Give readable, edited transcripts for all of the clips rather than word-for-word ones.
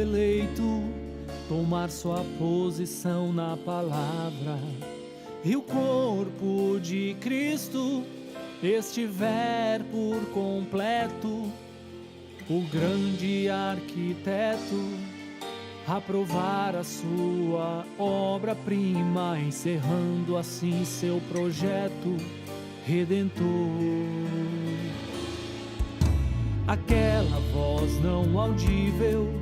eleito tomar sua posição na palavra e o corpo de Cristo estiver por completo, o grande arquiteto aprovar a sua obra-prima, encerrando assim seu projeto redentor. Aquela voz não audível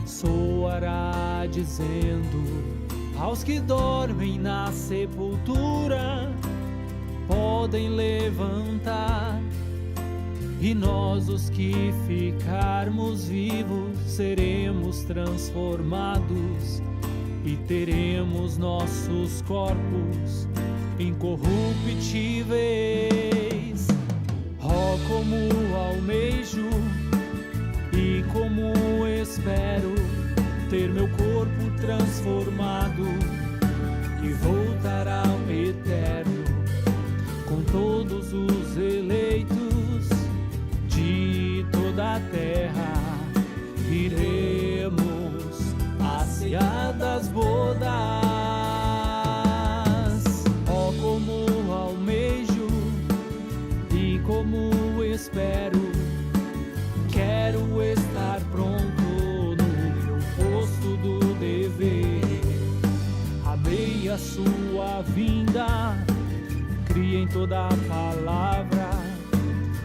soará dizendo aos que dormem na sepultura: podem levantar, e nós, os que ficarmos vivos, seremos transformados e teremos nossos corpos incorruptíveis. Oh, como almejo e como espero ter meu corpo transformado e voltar ao eterno com todos os eleitos de toda a terra. Iremos à ceia das bodas. Oh, como almejo e como espero, quero estar pronto no meu posto do dever. Amei a sua vinda, criei em toda a palavra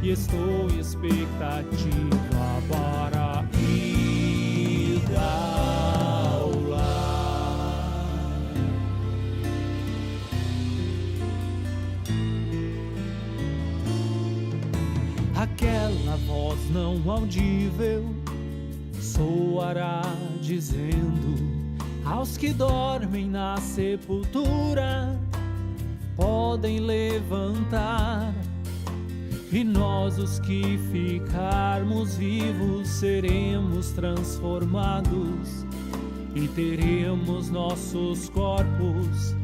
e estou em expectativa para ir ao lar. Aquela voz não audível soará dizendo aos que dormem na sepultura: podem levantar, e nós, os que ficarmos vivos, seremos transformados e teremos nossos corpos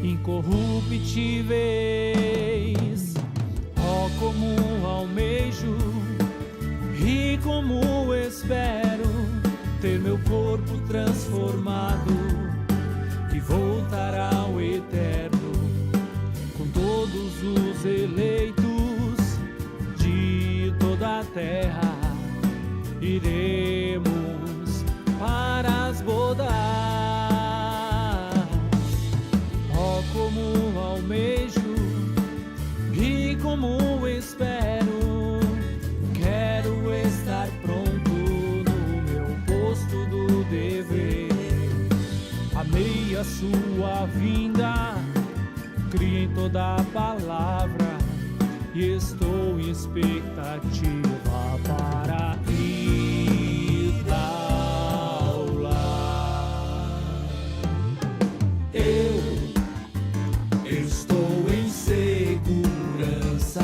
incorruptíveis. Oh, como almejo e como espero ter meu corpo transformado e voltar ao eterno com todos os eleitos de toda a terra. Iremos para as bodas. Oh, como almejo e como espero, quero estar pronto no meu posto do dever. Amei a sua vinda, criei em toda a palavra e estou em expectativa para ir ao lar. Eu estou em segurança,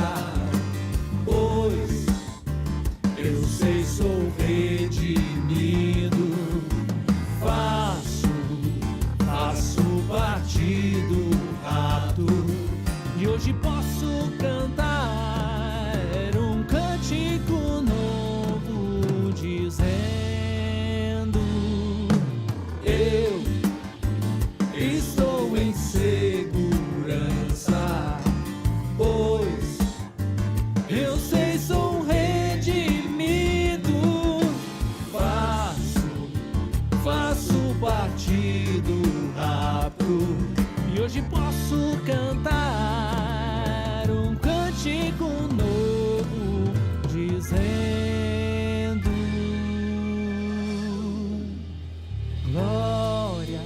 pois eu sei, sou redimido. Faço parte do rapto e hoje posso cantar um cântico novo dizendo: eu estou em segurança, pois eu sei, sou redimido. Faço parte do rapto e hoje posso cantar um cântico novo dizendo: glória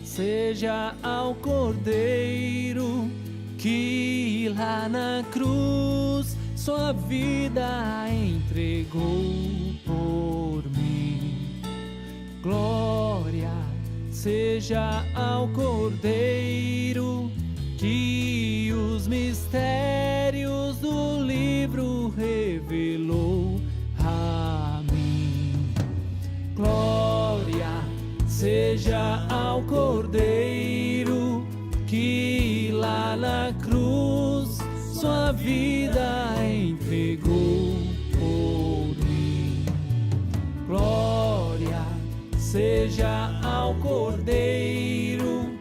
seja ao Cordeiro que lá na cruz sua vida entregou por mim. Glória seja ao Cordeiro que os mistérios do livro revelou a mim. Glória seja ao Cordeiro que lá na cruz sua vida entregou por mim. Glória seja ao Cordeiro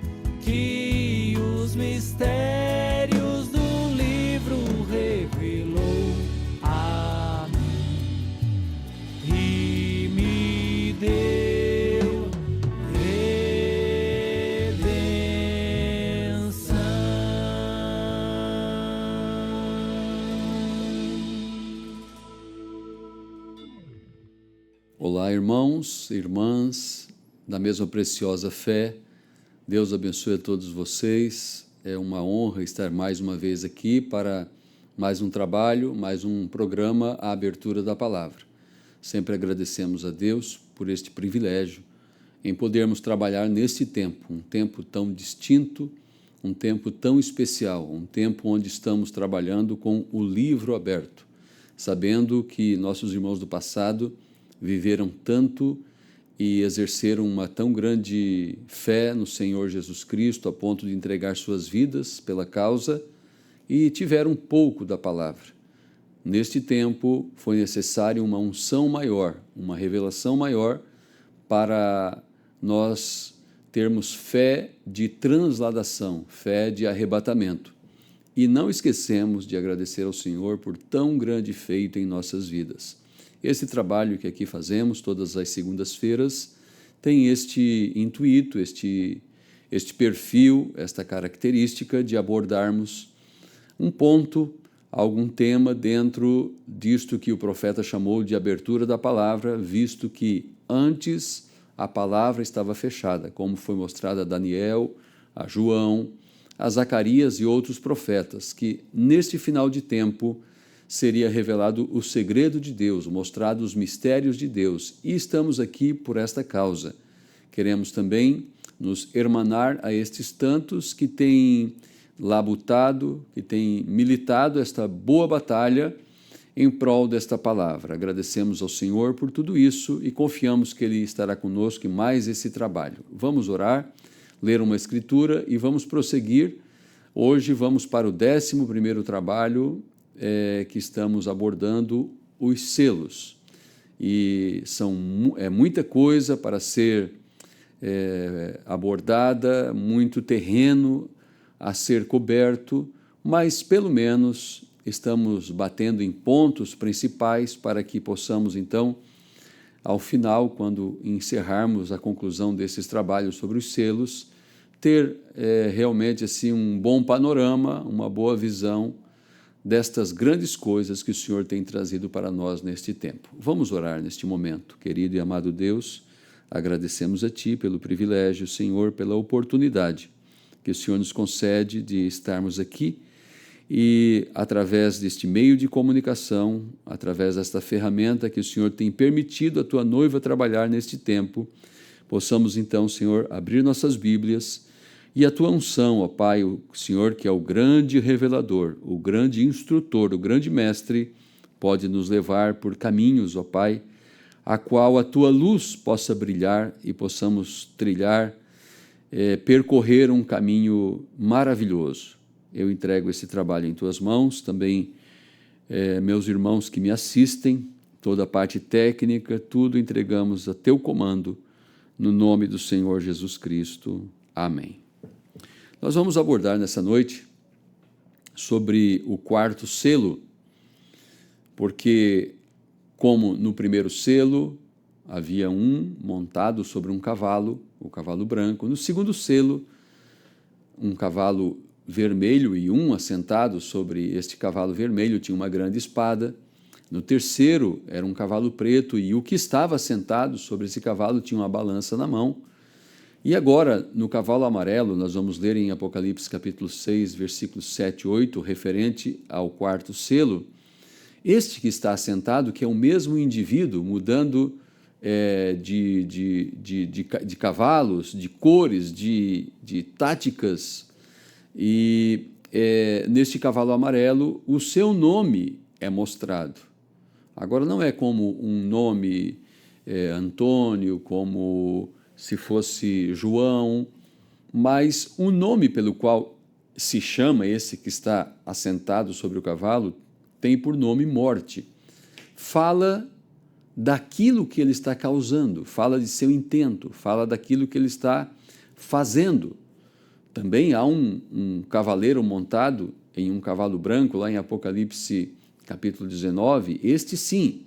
que os mistérios do livro revelou a mim e me deu redenção. Olá, irmãos e irmãs da mesma preciosa fé. Deus abençoe a todos vocês. É uma honra estar mais uma vez aqui para mais um trabalho, mais um programa, a abertura da palavra. Sempre agradecemos a Deus por este privilégio em podermos trabalhar neste tempo, um tempo tão distinto, um tempo tão especial, um tempo onde estamos trabalhando com o livro aberto, sabendo que nossos irmãos do passado viveram tanto e exerceram uma tão grande fé no Senhor Jesus Cristo a ponto de entregar suas vidas pela causa e tiveram pouco da palavra. Neste tempo foi necessário uma unção maior, uma revelação maior para nós termos fé de transladação, fé de arrebatamento. E não esquecemos de agradecer ao Senhor por tão grande feito em nossas vidas. Esse trabalho que aqui fazemos todas as segundas-feiras tem este intuito, este perfil, esta característica de abordarmos um ponto, algum tema dentro disto que o profeta chamou de abertura da palavra, visto que antes a palavra estava fechada, como foi mostrado a Daniel, a João, a Zacarias e outros profetas, que neste final de tempo seria revelado o segredo de Deus, mostrado os mistérios de Deus. E estamos aqui por esta causa. Queremos também nos hermanar a estes tantos que têm labutado, que têm militado esta boa batalha em prol desta palavra. Agradecemos ao Senhor por tudo isso e confiamos que Ele estará conosco em mais esse trabalho. Vamos orar, ler uma escritura e vamos prosseguir. Hoje vamos para o 11º trabalho, que estamos abordando os selos, e é muita coisa para ser abordada, muito terreno a ser coberto, mas pelo menos estamos batendo em pontos principais para que possamos então, ao final, quando encerrarmos a conclusão desses trabalhos sobre os selos, ter realmente assim um bom panorama, uma boa visão destas grandes coisas que o Senhor tem trazido para nós neste tempo. Vamos orar neste momento. Querido e amado Deus, agradecemos a Ti pelo privilégio, Senhor, pela oportunidade que o Senhor nos concede de estarmos aqui e, através deste meio de comunicação, através desta ferramenta que o Senhor tem permitido a Tua noiva trabalhar neste tempo, possamos então, Senhor, abrir nossas Bíblias e a Tua unção, ó Pai, o Senhor que é o grande revelador, o grande instrutor, o grande mestre, pode nos levar por caminhos, ó Pai, a qual a Tua luz possa brilhar e possamos trilhar, percorrer um caminho maravilhoso. Eu entrego esse trabalho em Tuas mãos, também meus irmãos que me assistem, toda a parte técnica, tudo entregamos a Teu comando, no nome do Senhor Jesus Cristo. Amém. Nós vamos abordar nessa noite sobre o 4º selo, porque, como no primeiro selo havia um montado sobre um cavalo, o cavalo branco, no segundo selo, um cavalo vermelho e um assentado sobre este cavalo vermelho tinha uma grande espada. No terceiro era um cavalo preto e o que estava assentado sobre esse cavalo tinha uma balança na mão. E agora, no cavalo amarelo, nós vamos ler em Apocalipse capítulo 6, versículos 7 e 8, referente ao 4º selo, este que está assentado, que é o mesmo indivíduo, mudando de cavalos, de cores, de táticas, e neste cavalo amarelo, o seu nome é mostrado. Agora, não é como um nome Antônio, como se fosse João, mas o nome pelo qual se chama esse que está assentado sobre o cavalo tem por nome Morte. Fala daquilo que ele está causando, fala de seu intento, fala daquilo que ele está fazendo. Também há um cavaleiro montado em um cavalo branco, lá em Apocalipse capítulo 19, este sim,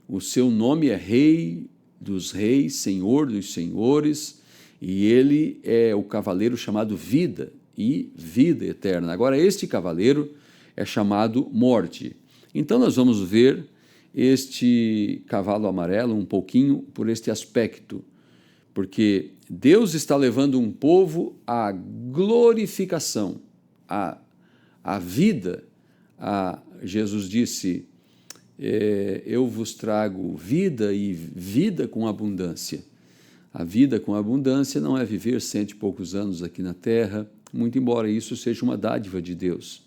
o seu nome é Rei dos Reis, Senhor dos Senhores, e ele é o cavaleiro chamado Vida e Vida Eterna. Agora, este cavaleiro é chamado Morte. Então, nós vamos ver este cavalo amarelo um pouquinho por este aspecto, porque Deus está levando um povo à glorificação, à vida. Jesus disse, eu vos trago vida e vida com abundância. A vida com abundância não é viver 100 e poucos anos aqui na terra, muito embora isso seja uma dádiva de Deus.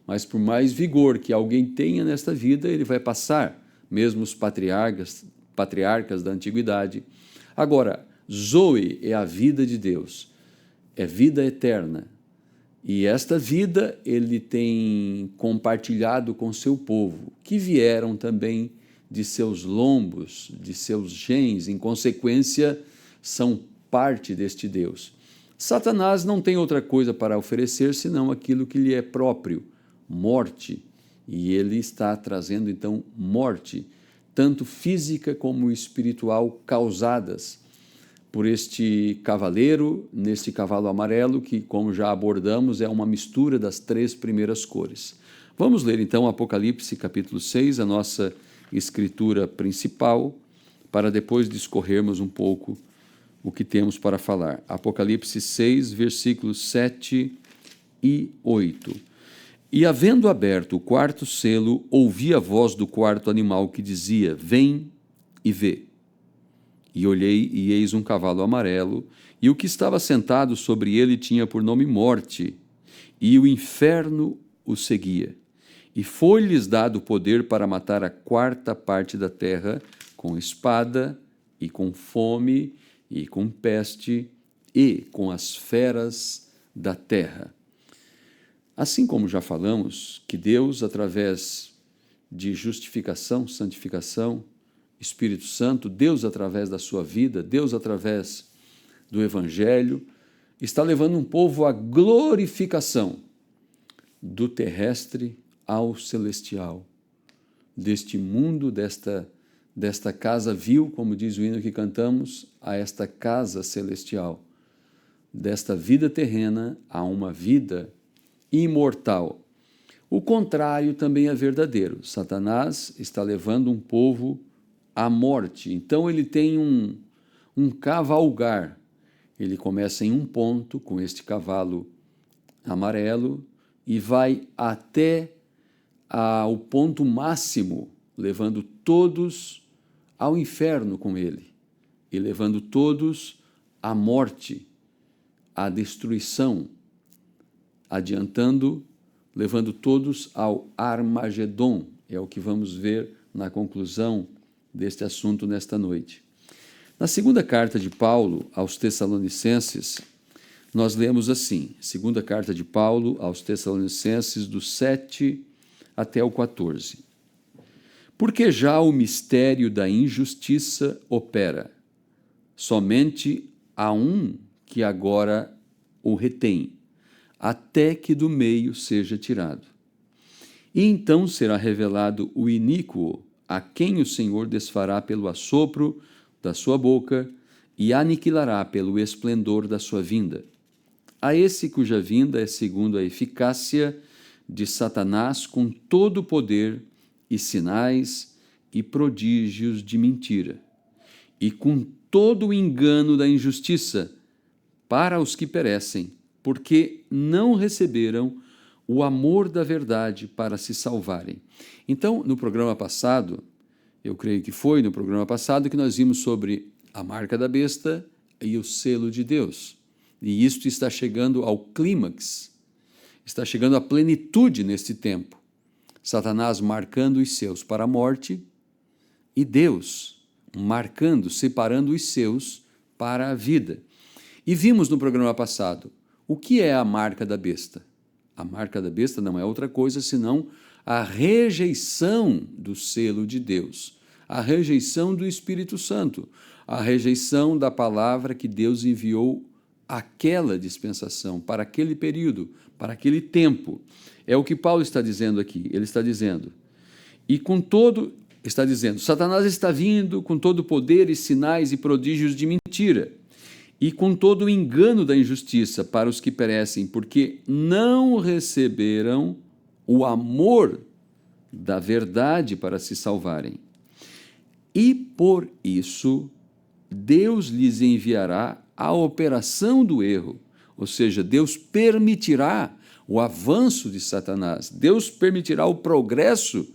Mas por mais vigor que alguém tenha nesta vida, ele vai passar, mesmo os patriarcas da antiguidade. Agora, Zoe é a vida de Deus, é vida eterna. E esta vida ele tem compartilhado com seu povo, que vieram também de seus lombos, de seus genes, em consequência, são parte deste Deus. Satanás não tem outra coisa para oferecer senão aquilo que lhe é próprio, morte. E ele está trazendo, então, morte, tanto física como espiritual, causadas por este cavaleiro, neste cavalo amarelo, que, como já abordamos, é uma mistura das 3 primeiras cores. Vamos ler, então, Apocalipse, capítulo 6, a nossa escritura principal, para depois discorrermos um pouco o que temos para falar. Apocalipse 6, versículos 7 e 8. E, havendo aberto o 4º selo, ouvi a voz do 4º animal que dizia, vem e vê. E olhei, e eis um cavalo amarelo, e o que estava sentado sobre ele tinha por nome Morte, e o inferno o seguia. E foi-lhes dado poder para matar a 4ª parte da terra, com espada, e com fome, e com peste, e com as feras da terra. Assim como já falamos, que Deus, através de justificação, santificação, Espírito Santo, Deus através da sua vida, Deus através do Evangelho, está levando um povo à glorificação do terrestre ao celestial, deste mundo, desta casa vil, como diz o hino que cantamos, a esta casa celestial, desta vida terrena a uma vida imortal. O contrário também é verdadeiro. Satanás está levando um povo à morte. Então ele tem um cavalgar. Ele começa em um ponto com este cavalo amarelo e vai até o ponto máximo, levando todos ao inferno com ele e levando todos à morte, à destruição, adiantando, levando todos ao Armagedon. É o que vamos ver na conclusão deste assunto nesta noite. Na segunda carta de Paulo aos Tessalonicenses, nós lemos assim, segunda carta de Paulo aos Tessalonicenses, do 7 até o 14. Porque já o mistério da injustiça opera, somente há um que agora o retém, até que do meio seja tirado. E então será revelado o iníquo, a quem o Senhor desfará pelo assopro da sua boca e aniquilará pelo esplendor da sua vinda. A esse cuja vinda é segundo a eficácia de Satanás, com todo o poder e sinais e prodígios de mentira, e com todo o engano da injustiça para os que perecem, porque não receberam o amor da verdade para se salvarem. Então, no programa passado, eu creio que foi no programa passado que nós vimos sobre a marca da besta e o selo de Deus. E isto está chegando ao clímax, está chegando à plenitude neste tempo. Satanás marcando os seus para a morte e Deus marcando, separando os seus para a vida. E vimos no programa passado o que é a marca da besta. A marca da besta não é outra coisa senão a rejeição do selo de Deus, a rejeição do Espírito Santo, a rejeição da palavra que Deus enviou àquela dispensação, para aquele período, para aquele tempo. É o que Paulo está dizendo aqui. Ele está dizendo, está dizendo, Satanás está vindo com todo o poder e sinais e prodígios de mentira, e com todo o engano da injustiça para os que perecem, porque não receberam o amor da verdade para se salvarem. E por isso, Deus lhes enviará a operação do erro, ou seja, Deus permitirá o avanço de Satanás, Deus permitirá o progresso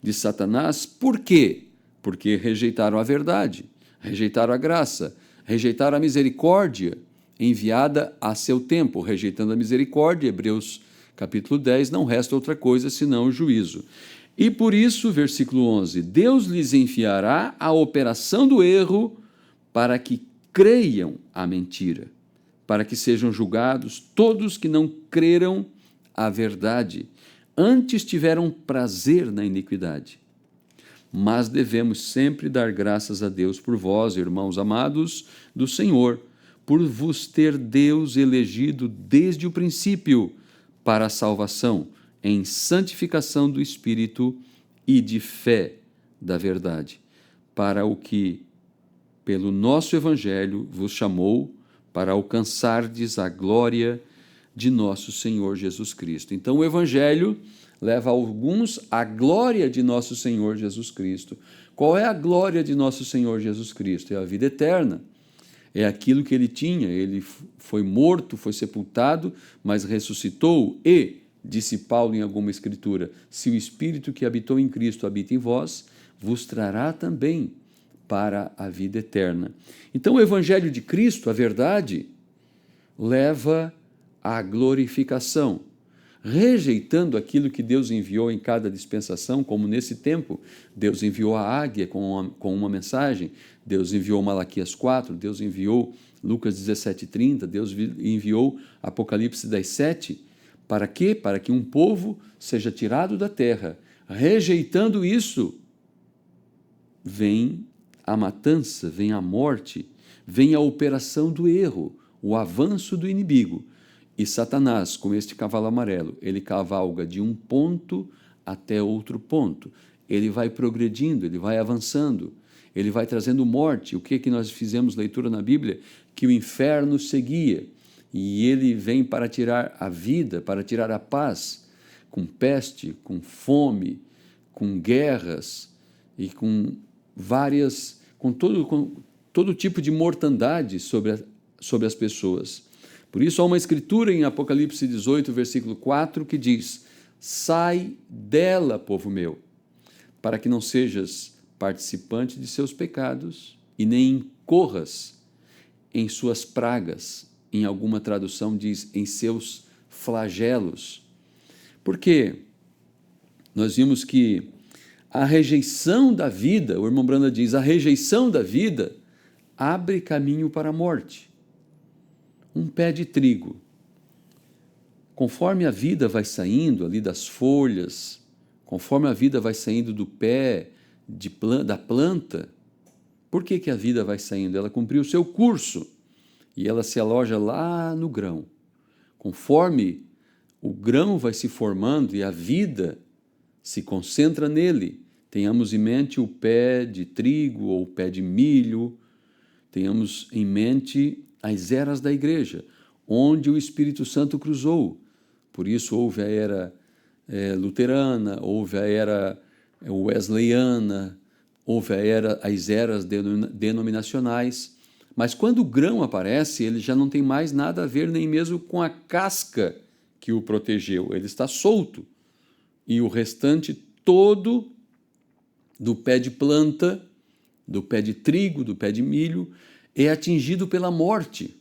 de Satanás. Por quê? Porque rejeitaram a verdade, rejeitaram a graça, rejeitaram a misericórdia enviada a seu tempo. Rejeitando a misericórdia, Hebreus capítulo 10, não resta outra coisa senão o juízo. E por isso, versículo 11, Deus lhes enviará a operação do erro para que creiam a mentira, para que sejam julgados todos que não creram a verdade, antes tiveram prazer na iniquidade. Mas devemos sempre dar graças a Deus por vós, irmãos amados do Senhor, por vos ter Deus elegido desde o princípio para a salvação, em santificação do Espírito e de fé da verdade, para o que, pelo nosso Evangelho, vos chamou para alcançardes a glória de nosso Senhor Jesus Cristo. Então, o Evangelho leva alguns à glória de nosso Senhor Jesus Cristo. Qual é a glória de nosso Senhor Jesus Cristo? É a vida eterna. É aquilo que ele tinha. Ele foi morto, foi sepultado, mas ressuscitou e, disse Paulo em alguma escritura, se o Espírito que habitou em Cristo habita em vós, vos trará também para a vida eterna. Então, o Evangelho de Cristo, a verdade, leva à glorificação. Rejeitando aquilo que Deus enviou em cada dispensação, como nesse tempo, Deus enviou a águia com uma mensagem, Deus enviou Malaquias 4, Deus enviou Lucas 17:30, Deus enviou Apocalipse 10:7. Para quê? Para que um povo seja tirado da terra. Rejeitando isso, vem a matança, vem a morte, vem a operação do erro, o avanço do inimigo. E Satanás, com este cavalo amarelo, ele cavalga de um ponto até outro ponto. Ele vai progredindo, ele vai avançando, ele vai trazendo morte. O que nós fizemos leitura na Bíblia? Que o inferno seguia. E ele vem para tirar a vida, para tirar a paz, com peste, com fome, com guerras e com todo tipo de mortandade sobre as pessoas. Por isso há uma escritura em Apocalipse 18, versículo 4, que diz: sai dela, povo meu, para que não sejas participante de seus pecados e nem incorras em suas pragas. Em alguma tradução diz, em seus flagelos. Porque nós vimos que a rejeição da vida, o irmão Branda diz, a rejeição da vida abre caminho para a morte. Um pé de trigo, conforme a vida vai saindo ali das folhas, conforme a vida vai saindo do pé da planta, por que a vida vai saindo? Ela cumpriu o seu curso e ela se aloja lá no grão. Conforme o grão vai se formando e a vida se concentra nele, tenhamos em mente o pé de trigo ou o pé de milho, tenhamos em mente as eras da igreja, onde o Espírito Santo cruzou. Por isso houve a era luterana, houve a era wesleyana, houve as eras denominacionais. Mas quando o grão aparece, ele já não tem mais nada a ver nem mesmo com a casca que o protegeu. Ele está solto. E o restante todo do pé de planta, do pé de trigo, do pé de milho, é atingido pela morte.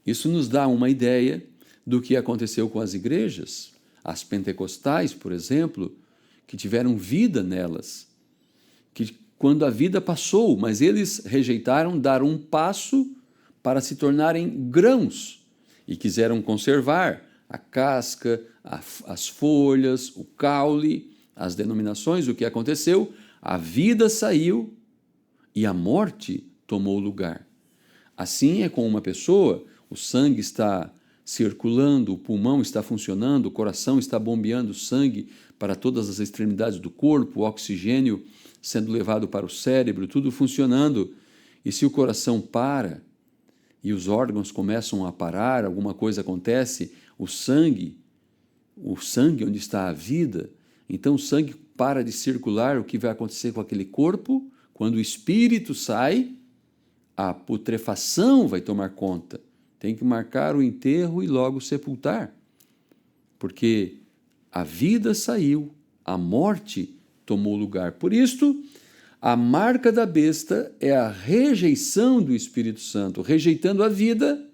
Isso nos dá uma ideia do que aconteceu com as igrejas, as pentecostais, por exemplo, que tiveram vida nelas, que quando a vida passou, mas eles rejeitaram dar um passo para se tornarem grãos e quiseram conservar a casca, as folhas, o caule, as denominações. O que aconteceu? a vida saiu e a morte tomou lugar. Assim é com uma pessoa, o sangue está circulando, o pulmão está funcionando, o coração está bombeando sangue para todas as extremidades do corpo, o oxigênio sendo levado para o cérebro, tudo funcionando. E se o coração para e os órgãos começam a parar, alguma coisa acontece, o sangue onde está a vida, então o sangue para de circular, o que vai acontecer com aquele corpo? Quando o espírito sai, a putrefação vai tomar conta. Tem que marcar o enterro e logo sepultar, porque a vida saiu, a morte tomou lugar. Por isto, a marca da besta é a rejeição do Espírito Santo. Rejeitando a vida,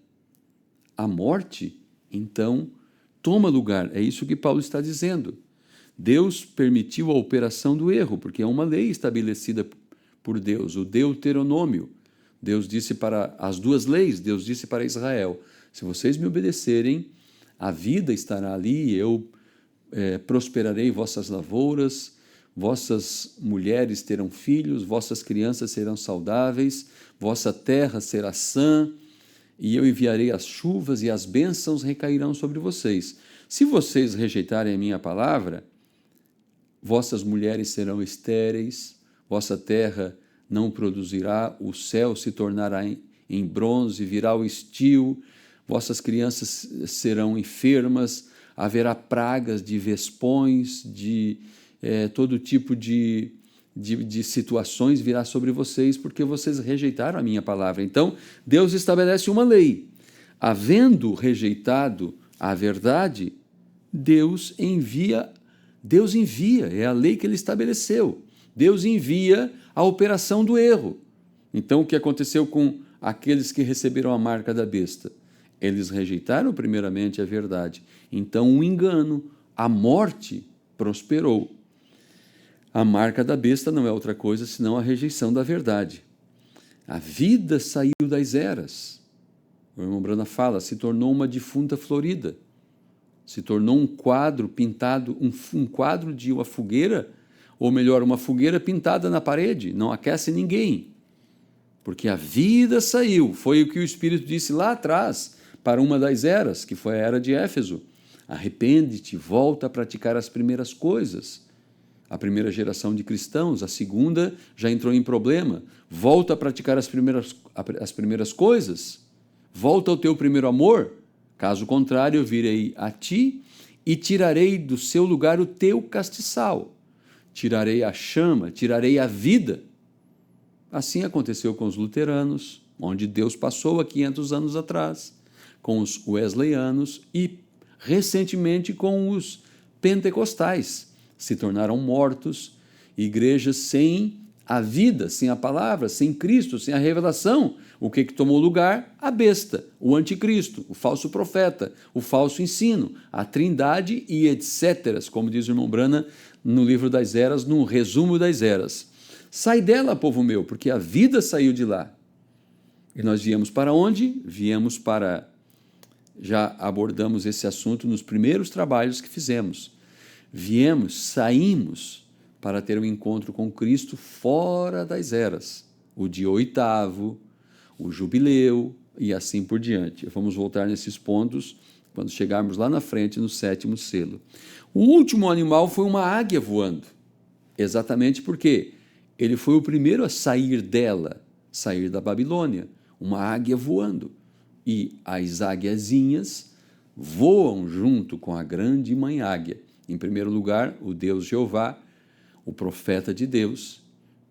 a morte, então, toma lugar. É isso que Paulo está dizendo. Deus permitiu a operação do erro, porque é uma lei estabelecida por Deus, o Deuteronômio. Deus disse para as duas leis, Deus disse para Israel, se vocês me obedecerem, a vida estará ali, eu prosperarei vossas lavouras, vossas mulheres terão filhos, vossas crianças serão saudáveis, vossa terra será sã, e eu enviarei as chuvas e as bênçãos recairão sobre vocês. Se vocês rejeitarem a minha palavra, vossas mulheres serão estéreis, vossa terra não produzirá, o céu se tornará em bronze, virá o estio, vossas crianças serão enfermas, haverá pragas de vespões, de todo tipo de situações virá sobre vocês, porque vocês rejeitaram a minha palavra. Então, Deus estabelece uma lei. Havendo rejeitado a verdade, Deus envia, é a lei que ele estabeleceu. Deus envia a operação do erro. Então, o que aconteceu com aqueles que receberam a marca da besta? Eles rejeitaram primeiramente a verdade. Então, o engano, a morte prosperou. A marca da besta não é outra coisa senão a rejeição da verdade. A vida saiu das eras. O irmão Brana fala, se tornou uma defunta florida. Se tornou um quadro pintado, um quadro de uma fogueira, ou melhor, uma fogueira pintada na parede, não aquece ninguém. Porque a vida saiu, foi o que o Espírito disse lá atrás, para uma das eras, que foi a era de Éfeso. Arrepende-te, volta a praticar as primeiras coisas. A primeira geração de cristãos, a segunda já entrou em problema. Volta a praticar as primeiras coisas. Volta ao teu primeiro amor. Caso contrário, eu virei a ti e tirarei do seu lugar o teu castiçal. Tirarei a chama, tirarei a vida. Assim aconteceu com os luteranos, onde Deus passou há 500 anos atrás, com os wesleyanos e, recentemente, com os pentecostais. Se tornaram mortos, igrejas sem a vida, sem a palavra, sem Cristo, sem a revelação. O que tomou lugar? A besta, o anticristo, o falso profeta, o falso ensino, a trindade e etc., como diz o irmão Brana no livro das eras, no resumo das eras. Sai dela, povo meu, porque a vida saiu de lá. E nós viemos para onde? Viemos para... Já abordamos esse assunto nos primeiros trabalhos que fizemos. Saímos para ter um encontro com Cristo fora das eras. O dia 8º, o jubileu e assim por diante. Vamos voltar nesses pontos quando chegarmos lá na frente no 7º selo. O último animal foi uma águia voando. Exatamente porque ele foi o primeiro a sair dela, sair da Babilônia. Uma águia voando. E as águiazinhas voam junto com a grande mãe águia. Em primeiro lugar, o Deus Jeová, o profeta de Deus,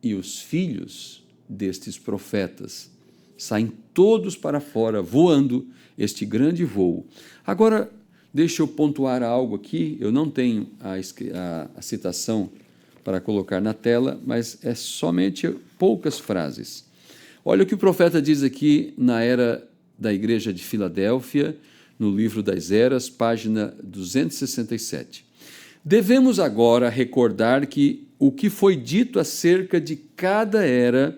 e os filhos destes profetas saem todos para fora, voando este grande voo. Agora, deixa eu pontuar algo aqui, eu não tenho a citação para colocar na tela, mas é somente poucas frases. Olha o que o profeta diz aqui na era da igreja de Filadélfia, no livro das eras, página 267. Devemos agora recordar que o que foi dito acerca de cada era,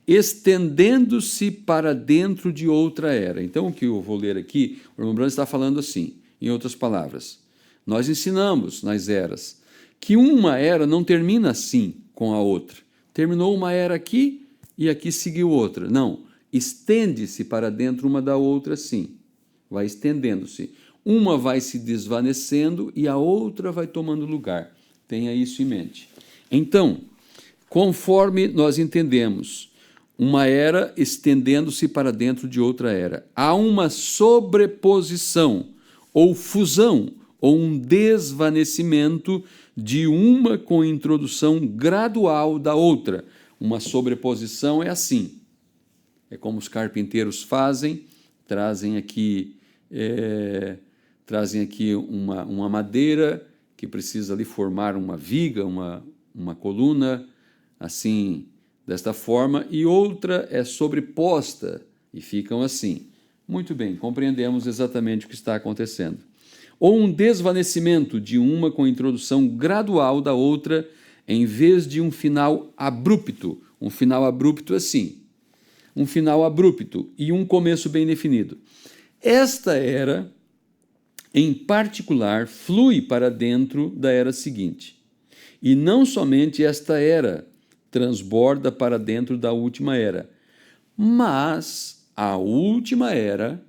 estendendo-se para dentro de outra era. Então, o que eu vou ler aqui, o irmão Branham está falando assim, em outras palavras. Nós ensinamos nas eras que uma era não termina assim, com a outra. Terminou uma era aqui e aqui seguiu outra. Não, estende-se para dentro uma da outra, sim. Vai estendendo-se. Uma vai se desvanecendo e a outra vai tomando lugar. Tenha isso em mente. Então, conforme nós entendemos, uma era estendendo-se para dentro de outra era, há uma sobreposição ou fusão ou um desvanecimento de uma com introdução gradual da outra. Uma sobreposição é assim. É como os carpinteiros fazem, trazem aqui uma madeira que precisa ali formar uma viga, uma coluna, assim, desta forma, e outra é sobreposta, e ficam assim. Muito bem, compreendemos exatamente o que está acontecendo. Ou um desvanecimento de uma com introdução gradual da outra, em vez de um final abrupto. Um final abrupto assim. Um final abrupto e um começo bem definido. Esta era, em particular, flui para dentro da era seguinte. E não somente esta era transborda para dentro da última era, mas a última era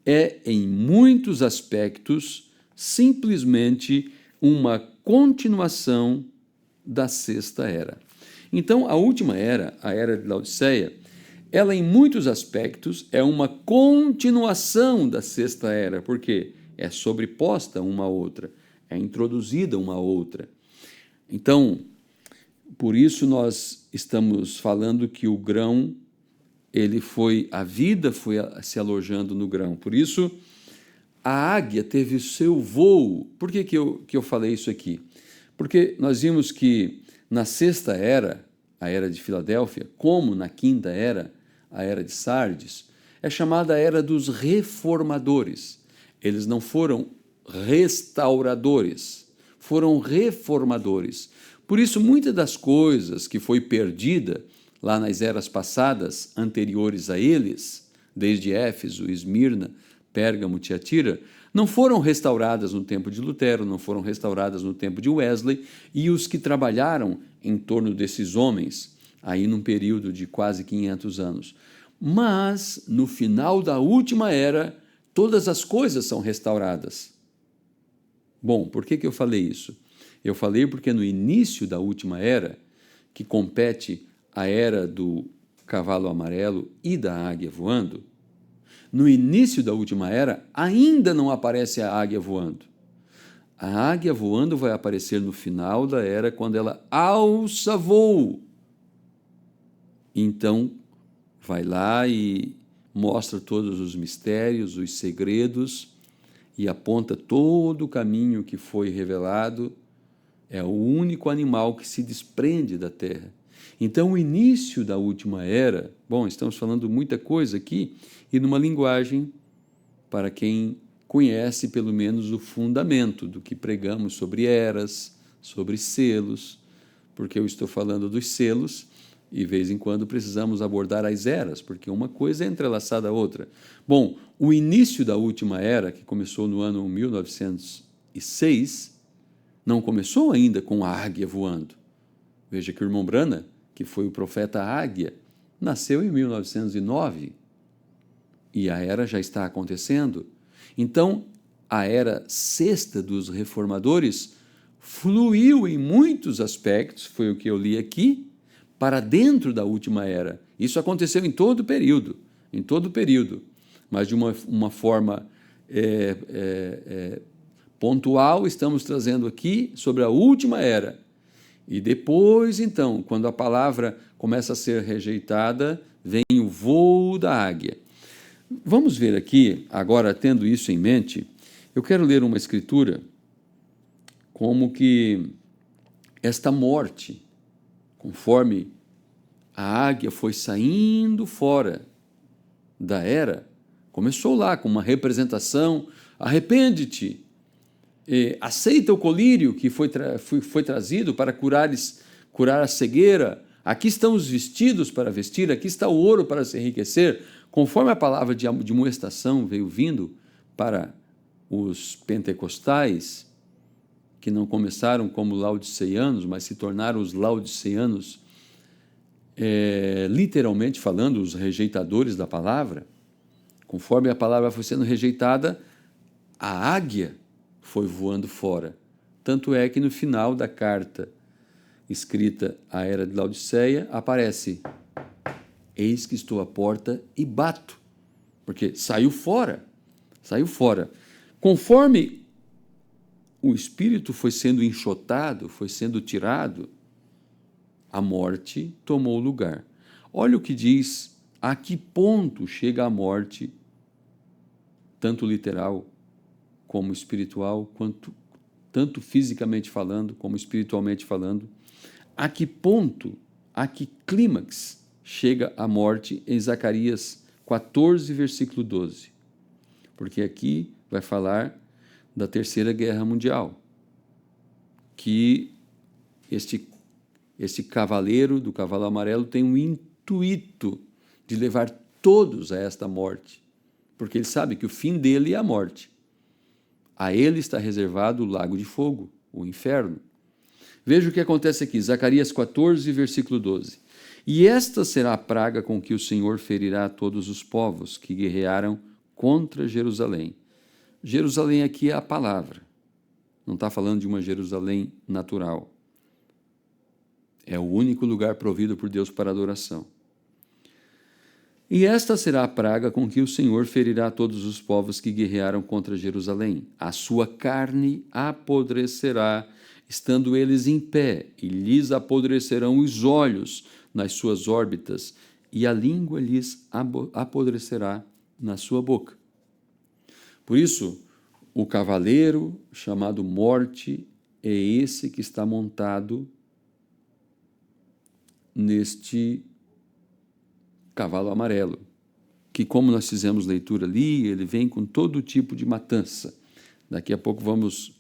é, em muitos aspectos, simplesmente uma continuação da sexta era. Então, a última era, a era de Laodiceia, ela, em muitos aspectos, é uma continuação da sexta era, porque é sobreposta uma à outra, é introduzida uma à outra. Então, por isso nós estamos falando que o grão, a vida foi se alojando no grão. Por isso, a águia teve o seu voo. Por que eu falei isso aqui? Porque nós vimos que na sexta era, a era de Filadélfia, como na quinta era, a era de Sardes, é chamada a era dos reformadores. Eles não foram restauradores, foram reformadores. Por isso, muitas das coisas que foi perdida lá nas eras passadas, anteriores a eles, desde Éfeso, Esmirna, Pérgamo, Tiatira, não foram restauradas no tempo de Lutero, não foram restauradas no tempo de Wesley, e os que trabalharam em torno desses homens, aí num período de quase 500 anos. Mas, no final da última era, todas as coisas são restauradas. Bom, por que eu falei isso? Eu falei porque no início da última era, que compete a era do cavalo amarelo e da águia voando, no início da última era ainda não aparece a águia voando. A águia voando vai aparecer no final da era, quando ela alça voo. Então, vai lá e mostra todos os mistérios, os segredos, e aponta todo o caminho que foi revelado. É o único animal que se desprende da terra. Então, o início da última era, bom, estamos falando muita coisa aqui, e numa linguagem para quem conhece pelo menos o fundamento do que pregamos sobre eras, sobre selos, porque eu estou falando dos selos, e de vez em quando precisamos abordar as eras, porque uma coisa é entrelaçada à outra. Bom, o início da última era, que começou no ano 1906, não começou ainda com a águia voando. Veja que o irmão Brana, que foi o profeta águia, nasceu em 1909 e a era já está acontecendo. Então, a era sexta dos reformadores fluiu em muitos aspectos, foi o que eu li aqui, para dentro da última era. Isso aconteceu em todo o período, mas de uma forma pontual, estamos trazendo aqui sobre a última era. E depois, então, quando a palavra começa a ser rejeitada, vem o voo da águia. Vamos ver aqui, agora, tendo isso em mente, eu quero ler uma escritura como que esta morte, conforme a águia foi saindo fora da era, começou lá com uma representação: arrepende-te, aceita o colírio que foi trazido para curar a cegueira, aqui estão os vestidos para vestir, aqui está o ouro para se enriquecer, conforme a palavra de admoestação veio vindo para os pentecostais, que não começaram como laodiceanos, mas se tornaram os laodiceanos, literalmente falando, os rejeitadores da palavra. Conforme a palavra foi sendo rejeitada, a águia foi voando fora. Tanto é que no final da carta escrita à era de Laodiceia, aparece: eis que estou à porta e bato. Porque saiu fora. Conforme o espírito foi sendo enxotado, foi sendo tirado, a morte tomou lugar. Olha o que diz, a que ponto chega a morte, tanto literal como espiritual, tanto fisicamente falando como espiritualmente falando. A que ponto, a que clímax chega a morte em Zacarias 14, versículo 12. Porque aqui vai falar da Terceira Guerra Mundial, que este cavaleiro do cavalo amarelo tem um intuito de levar todos a esta morte, porque ele sabe que o fim dele é a morte. A ele está reservado o lago de fogo, o inferno. Veja o que acontece aqui, Zacarias 14, versículo 12. E esta será a praga com que o Senhor ferirá a todos os povos que guerrearam contra Jerusalém. Jerusalém aqui é a palavra. Não está falando de uma Jerusalém natural. É o único lugar provido por Deus para adoração. E esta será a praga com que o Senhor ferirá todos os povos que guerrearam contra Jerusalém. A sua carne apodrecerá, estando eles em pé, e lhes apodrecerão os olhos nas suas órbitas, e a língua lhes apodrecerá na sua boca. Por isso, o cavaleiro chamado morte é esse que está montado neste cavalo amarelo, que, como nós fizemos leitura ali, ele vem com todo tipo de matança. Daqui a pouco vamos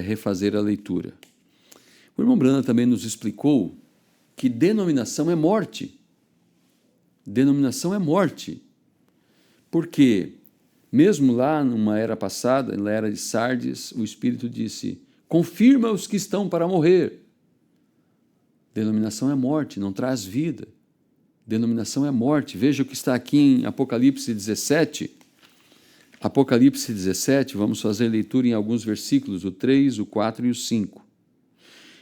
refazer a leitura. O irmão Brana também nos explicou que denominação é morte. Denominação é morte. Porque, mesmo lá numa era passada, na era de Sardes, o Espírito disse: confirma os que estão para morrer. Denominação é morte, não traz vida. Denominação é morte. Veja o que está aqui em Apocalipse 17. Apocalipse 17, vamos fazer leitura em alguns versículos, o 3, o 4 e o 5.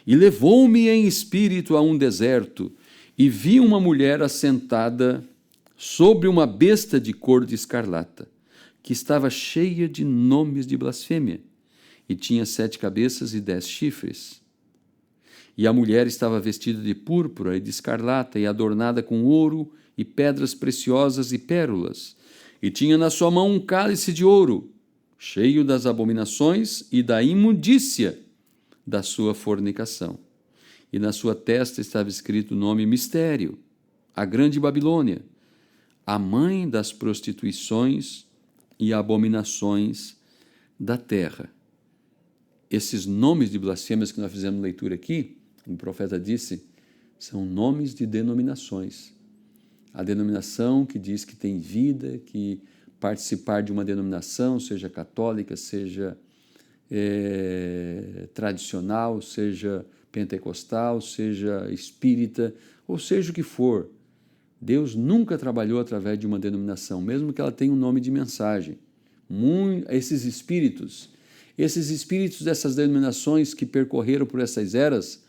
E levou-me em espírito a um deserto, e vi uma mulher assentada sobre uma besta de cor de escarlata, que estava cheia de nomes de blasfêmia, e tinha 7 cabeças e 10 chifres. E a mulher estava vestida de púrpura e de escarlata, e adornada com ouro e pedras preciosas e pérolas, e tinha na sua mão um cálice de ouro, cheio das abominações e da imundícia da sua fornicação. E na sua testa estava escrito o nome Mistério, a Grande Babilônia, a mãe das prostituições e abominações da terra. Esses nomes de blasfêmias que nós fizemos leitura aqui, o profeta disse, são nomes de denominações. A denominação que diz que tem vida, que participar de uma denominação, seja católica, seja tradicional, seja pentecostal, seja espírita, ou seja o que for, Deus nunca trabalhou através de uma denominação, mesmo que ela tenha um nome de mensagem. Esses espíritos dessas denominações que percorreram por essas eras,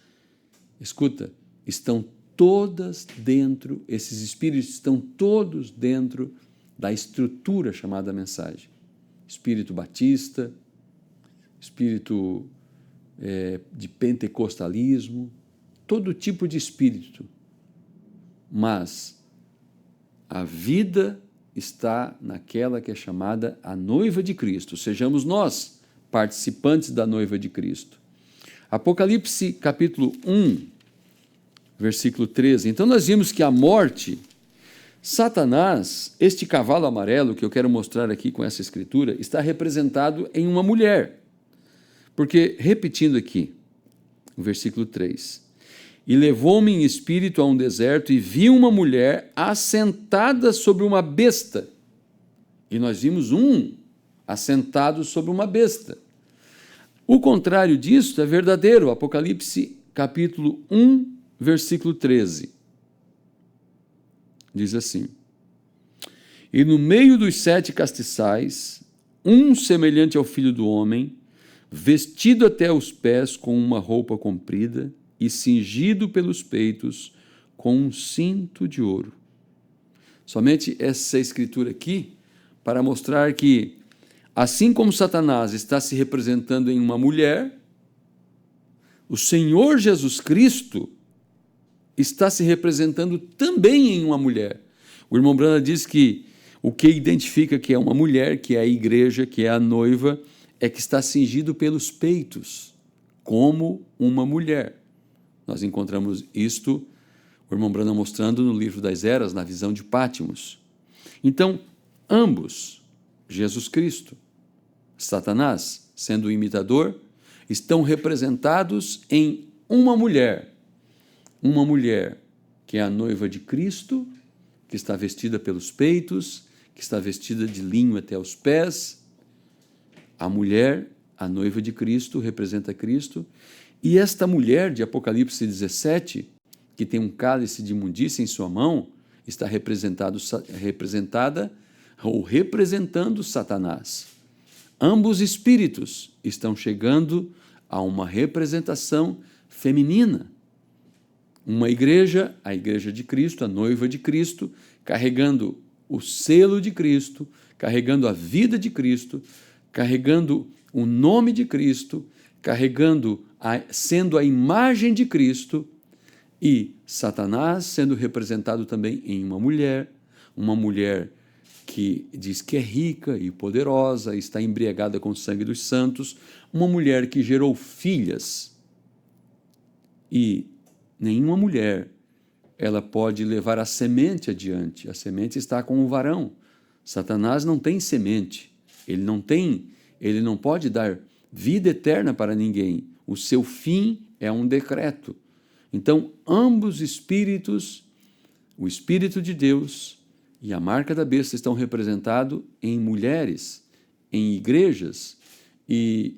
escuta, estão todas dentro, esses espíritos estão todos dentro da estrutura chamada mensagem. Espírito batista, espírito de pentecostalismo, todo tipo de espírito. Mas a vida está naquela que é chamada a noiva de Cristo. Sejamos nós participantes da noiva de Cristo. Apocalipse capítulo 1, versículo 13. Então nós vimos que a morte, Satanás, este cavalo amarelo que eu quero mostrar aqui com essa escritura, está representado em uma mulher. Porque, repetindo aqui, o versículo 3, e levou-me em espírito a um deserto e vi uma mulher assentada sobre uma besta. E nós vimos um assentado sobre uma besta. O contrário disso é verdadeiro. Apocalipse capítulo 1, versículo 13. Diz assim: e no meio dos 7 castiçais, um semelhante ao Filho do Homem, vestido até os pés com uma roupa comprida e cingido pelos peitos com um cinto de ouro. Somente essa escritura aqui para mostrar que, assim como Satanás está se representando em uma mulher, o Senhor Jesus Cristo está se representando também em uma mulher. O irmão Branda diz que o que identifica que é uma mulher, que é a igreja, que é a noiva, é que está cingido pelos peitos, como uma mulher. Nós encontramos isto, o irmão Branda mostrando no livro das Eras, na visão de Pátimos. Então, ambos, Jesus Cristo, Satanás, sendo o imitador, estão representados em uma mulher que é a noiva de Cristo, que está vestida pelos peitos, que está vestida de linho até os pés. A mulher, a noiva de Cristo, representa Cristo. E esta mulher de Apocalipse 17, que tem um cálice de imundícia em sua mão, está representada ou representando Satanás. Ambos espíritos estão chegando a uma representação feminina. Uma igreja, a igreja de Cristo, a noiva de Cristo, carregando o selo de Cristo, carregando a vida de Cristo, carregando o nome de Cristo, sendo a imagem de Cristo, e Satanás sendo representado também em uma mulher que diz que é rica e poderosa, está embriagada com o sangue dos santos, uma mulher que gerou filhas, e nenhuma mulher ela pode levar a semente adiante. A semente está com o varão. Satanás não tem semente. Ele não pode dar vida eterna para ninguém. O seu fim é um decreto. Então, ambos espíritos, o Espírito de Deus e a marca da besta, estão representados em mulheres, em igrejas e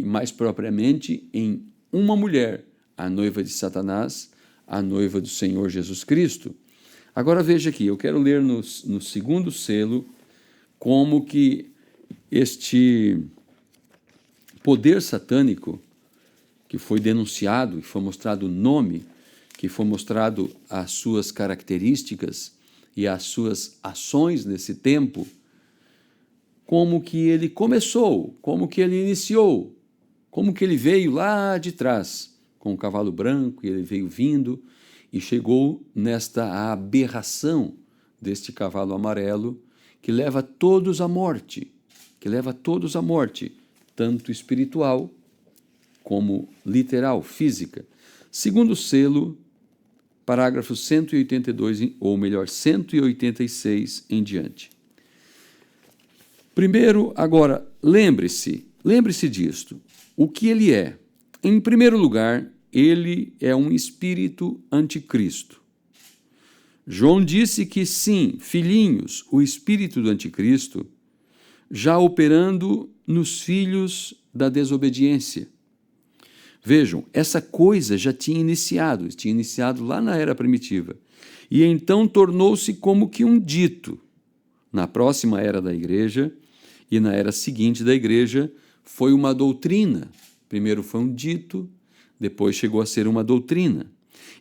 mais propriamente em uma mulher, a noiva de Satanás, a noiva do Senhor Jesus Cristo. Agora veja aqui, eu quero ler no segundo selo como que este poder satânico que foi denunciado, que foi mostrado o nome, que foi mostrado as suas características e as suas ações nesse tempo, como que ele começou, como que ele iniciou, como que ele veio lá de trás, com um cavalo branco, e ele veio vindo e chegou nesta aberração deste cavalo amarelo que leva todos à morte, tanto espiritual como literal, física. Segundo selo, parágrafo 182, ou melhor, 186 em diante. Primeiro, agora, lembre-se disto. O que ele é? Em primeiro lugar, ele é um espírito anticristo. João disse que sim, filhinhos, o espírito do anticristo, já operando nos filhos da desobediência. Vejam, essa coisa já tinha iniciado lá na era primitiva, e então tornou-se como que um dito. Na próxima era da igreja e na era seguinte da igreja foi uma doutrina. Primeiro foi um dito, depois chegou a ser uma doutrina.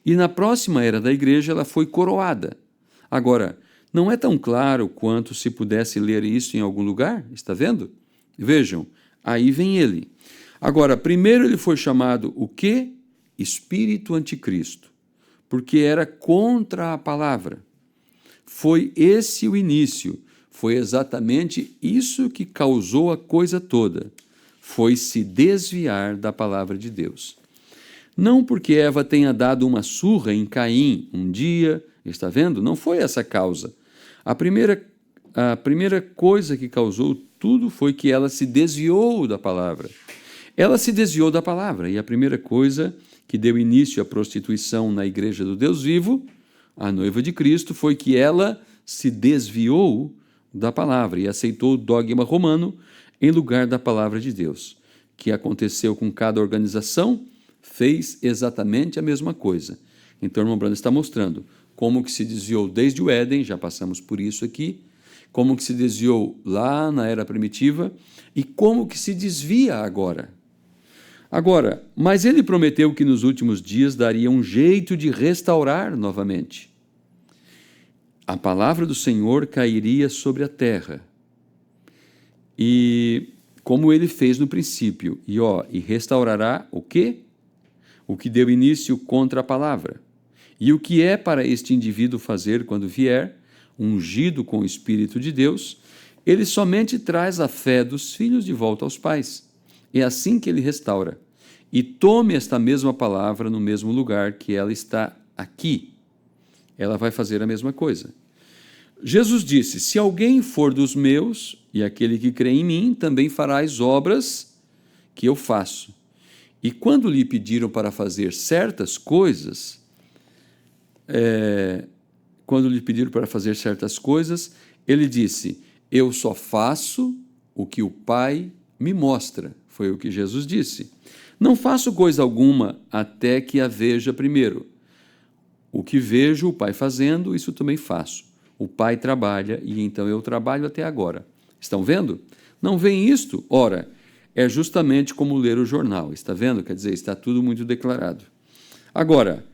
E na próxima era da igreja ela foi coroada. Agora, não é tão claro quanto se pudesse ler isso em algum lugar, está vendo? Vejam, aí vem ele. Agora, primeiro ele foi chamado o quê? Espírito anticristo, porque era contra a palavra. Foi esse o início, foi exatamente isso que causou a coisa toda. Foi se desviar da palavra de Deus. Não porque Eva tenha dado uma surra em Caim um dia, está vendo? Não foi essa a causa. A primeira coisa que causou tudo foi que ela se desviou da palavra. Ela se desviou da palavra, e a primeira coisa que deu início à prostituição na igreja do Deus vivo, a noiva de Cristo, foi que ela se desviou da palavra e aceitou o dogma romano em lugar da palavra de Deus. que aconteceu com cada organização, fez exatamente a mesma coisa. Então, o irmão Branham está mostrando como que se desviou desde o Éden, já passamos por isso aqui, como que se desviou lá na era primitiva e como que se desvia agora. Agora, mas ele prometeu que nos últimos dias daria um jeito de restaurar novamente. A palavra do Senhor cairia sobre a terra. E como ele fez no princípio, e restaurará o quê? O que deu início contra a palavra. E o que é para este indivíduo fazer quando vier, ungido com o Espírito de Deus, ele somente traz a fé dos filhos de volta aos pais. É assim que ele restaura. E tome esta mesma palavra no mesmo lugar que ela está aqui. Ela vai fazer a mesma coisa. Jesus disse: se alguém for dos meus, e aquele que crê em mim, também fará as obras que eu faço. E quando lhe pediram para fazer certas coisas, ele disse: eu só faço o que o Pai me mostra. Foi o que Jesus disse. Não faço coisa alguma até que a veja primeiro. O que vejo o Pai fazendo, isso também faço. O Pai trabalha e então eu trabalho até agora. Estão vendo? Não veem isto? Ora, é justamente como ler o jornal. Está vendo? Quer dizer, está tudo muito declarado. Agora,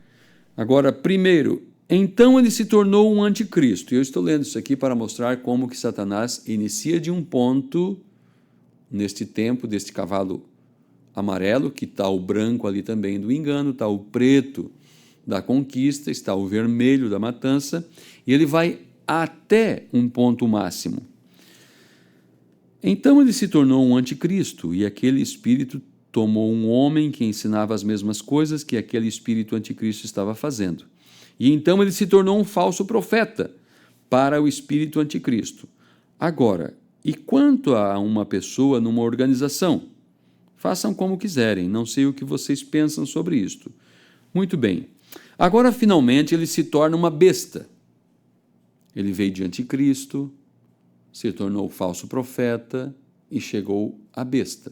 primeiro, então ele se tornou um anticristo. E eu estou lendo isso aqui para mostrar como que Satanás inicia de um ponto, neste tempo, deste cavalo amarelo, que está o branco ali também do engano, está o preto da conquista, está o vermelho da matança, e ele vai até um ponto máximo. Então ele se tornou um anticristo, e aquele espírito tomou um homem que ensinava as mesmas coisas que aquele espírito anticristo estava fazendo. E então ele se tornou um falso profeta para o espírito anticristo. Agora, e quanto a uma pessoa numa organização? Façam como quiserem, não sei o que vocês pensam sobre isto. Muito bem. Agora, finalmente, ele se torna uma besta. Ele veio de anticristo, se tornou falso profeta e chegou à besta.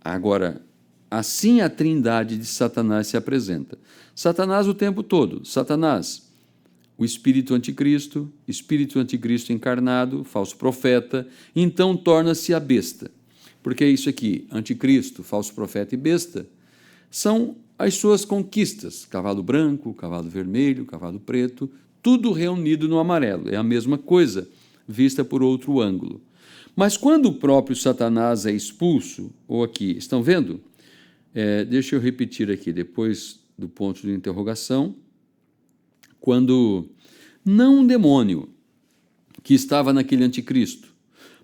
Agora, assim a trindade de Satanás se apresenta. Satanás o tempo todo. Satanás, o espírito anticristo encarnado, falso profeta, então torna-se a besta. Porque é isso aqui, anticristo, falso profeta e besta, são as suas conquistas, cavalo branco, cavalo vermelho, cavalo preto, tudo reunido no amarelo, é a mesma coisa, vista por outro ângulo. Mas quando o próprio Satanás é expulso, ou aqui, estão vendo? Deixa eu repetir aqui, depois do ponto de interrogação, quando não um demônio que estava naquele anticristo,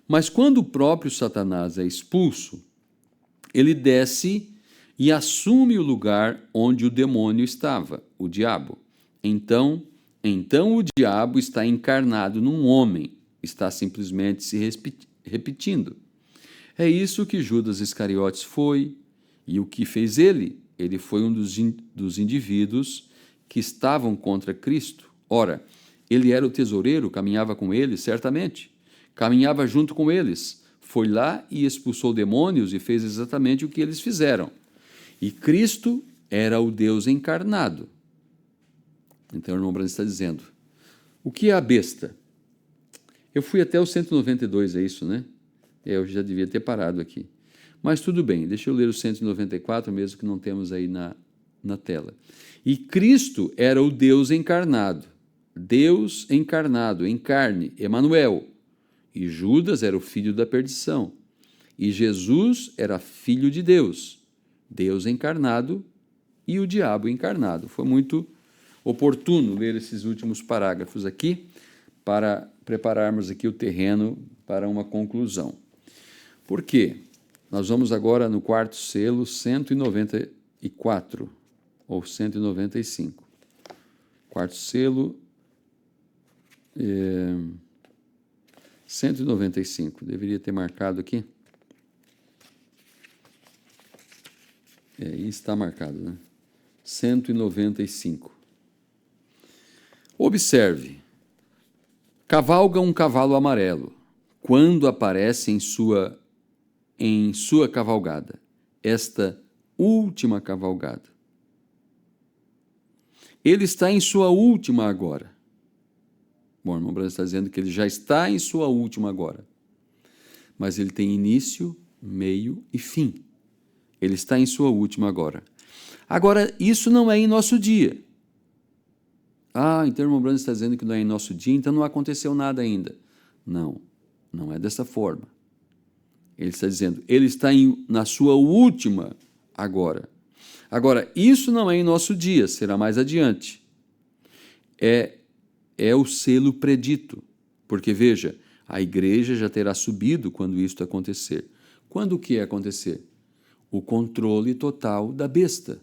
mas quando o próprio Satanás é expulso, ele desce e assume o lugar onde o demônio estava, o diabo. Então o diabo está encarnado num homem, está simplesmente se repetindo. É isso que Judas Iscariotes foi, e o que fez ele? Ele foi um dos indivíduos que estavam contra Cristo. Ora, ele era o tesoureiro, caminhava com eles, certamente. Caminhava junto com eles. Foi lá e expulsou demônios e fez exatamente o que eles fizeram. E Cristo era o Deus encarnado. Então o irmão Branham está dizendo, o que é a besta? Eu fui até o 192, é isso, né? Eu já devia ter parado aqui. Mas tudo bem, deixa eu ler o 194, mesmo que não temos aí na tela. E Cristo era o Deus encarnado, em carne, Emanuel. E Judas era o filho da perdição. E Jesus era filho de Deus, Deus encarnado e o diabo encarnado. Foi muito oportuno ler esses últimos parágrafos aqui para prepararmos aqui o terreno para uma conclusão. Por quê? Nós vamos agora no quarto selo 194 ou 195. Quarto selo 195, deveria ter marcado aqui. E está marcado, né? 195. Observe, cavalga um cavalo amarelo. Quando aparece em sua em sua cavalgada, esta última cavalgada. Ele está em sua última agora. Bom, o irmão Branham está dizendo que ele já está em sua última agora. Mas ele tem início, meio e fim. Ele está em sua última agora. Agora, isso não é em nosso dia. Então o irmão Branham está dizendo que não é em nosso dia, então não aconteceu nada ainda. Não, não é dessa forma. Ele está dizendo, ele está na sua última agora. Agora, isso não é em nosso dia, será mais adiante. É o selo predito. Porque, veja, a igreja já terá subido quando isto acontecer. Quando o que acontecer? O controle total da besta.